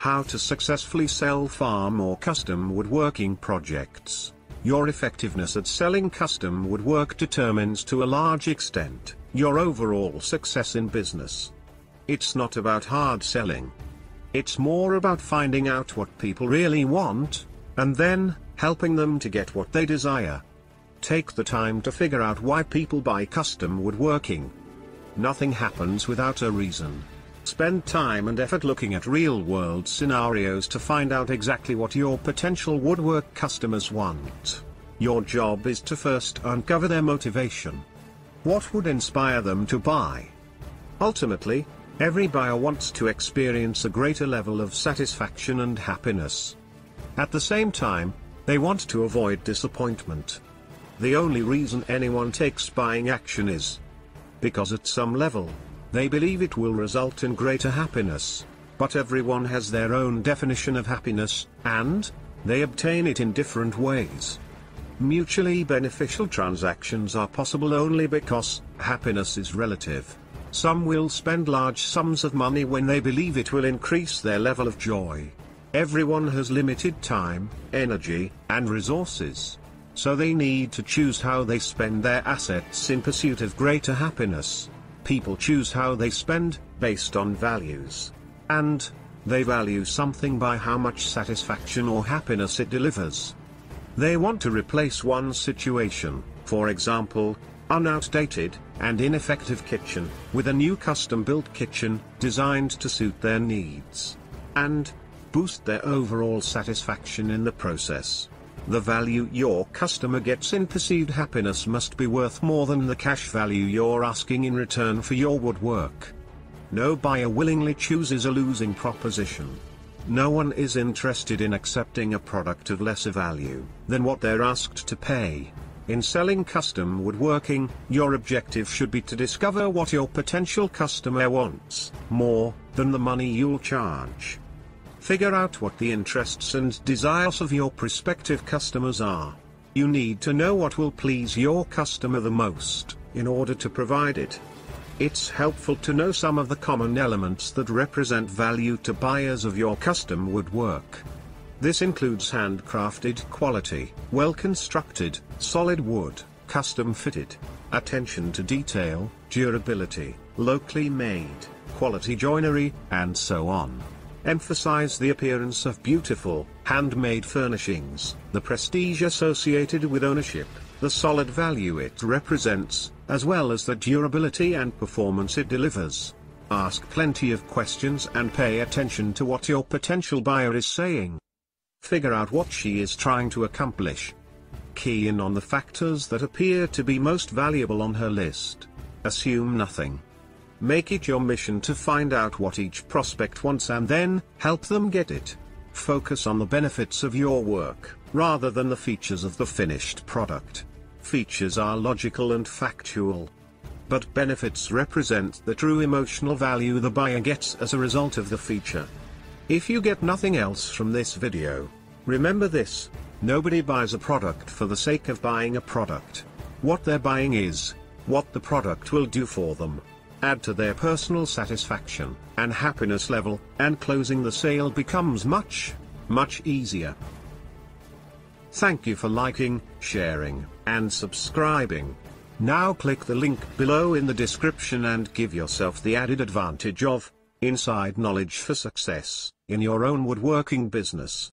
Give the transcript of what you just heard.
How to successfully sell farm or custom woodworking projects. Your effectiveness at selling custom woodwork determines to a large extent your overall success in business. It's not about hard selling. It's more about finding out what people really want, and then helping them to get what they desire. Take the time to figure out why people buy custom woodworking. Nothing happens without a reason. Spend time and effort looking at real-world scenarios to find out exactly what your potential woodwork customers want. Your job is to first uncover their motivation. What would inspire them to buy? Ultimately, every buyer wants to experience a greater level of satisfaction and happiness. At the same time, they want to avoid disappointment. The only reason anyone takes buying action is because at some level, they believe it will result in greater happiness, but everyone has their own definition of happiness, and they obtain it in different ways. Mutually beneficial transactions are possible only because happiness is relative. Some will spend large sums of money when they believe it will increase their level of joy. Everyone has limited time, energy, and resources. So they need to choose how they spend their assets in pursuit of greater happiness. People choose how they spend, based on values. And they value something by how much satisfaction or happiness it delivers. They want to replace one situation, for example, an outdated and ineffective kitchen, with a new custom-built kitchen, designed to suit their needs. And boost their overall satisfaction in the process. The value your customer gets in perceived happiness must be worth more than the cash value you're asking in return for your woodwork. No buyer willingly chooses a losing proposition. No one is interested in accepting a product of lesser value than what they're asked to pay. In selling custom woodworking, your objective should be to discover what your potential customer wants, more than the money you'll charge. Figure out what the interests and desires of your prospective customers are. You need to know what will please your customer the most, in order to provide it. It's helpful to know some of the common elements that represent value to buyers of your custom woodwork. This includes handcrafted quality, well-constructed, solid wood, custom-fitted, attention to detail, durability, locally made, quality joinery, and so on. Emphasize the appearance of beautiful, handmade furnishings, the prestige associated with ownership, the solid value it represents, as well as the durability and performance it delivers. Ask plenty of questions and pay attention to what your potential buyer is saying. Figure out what she is trying to accomplish. Key in on the factors that appear to be most valuable on her list. Assume nothing. Make it your mission to find out what each prospect wants and then help them get it. Focus on the benefits of your work, rather than the features of the finished product. Features are logical and factual. But benefits represent the true emotional value the buyer gets as a result of the feature. If you get nothing else from this video, remember this: nobody buys a product for the sake of buying a product. What they're buying is what the product will do for them, add to their personal satisfaction and happiness level, and closing the sale becomes much, much easier. Thank you for liking, sharing, and subscribing. Now click the link below in the description and give yourself the added advantage of inside knowledge for success in your own woodworking business.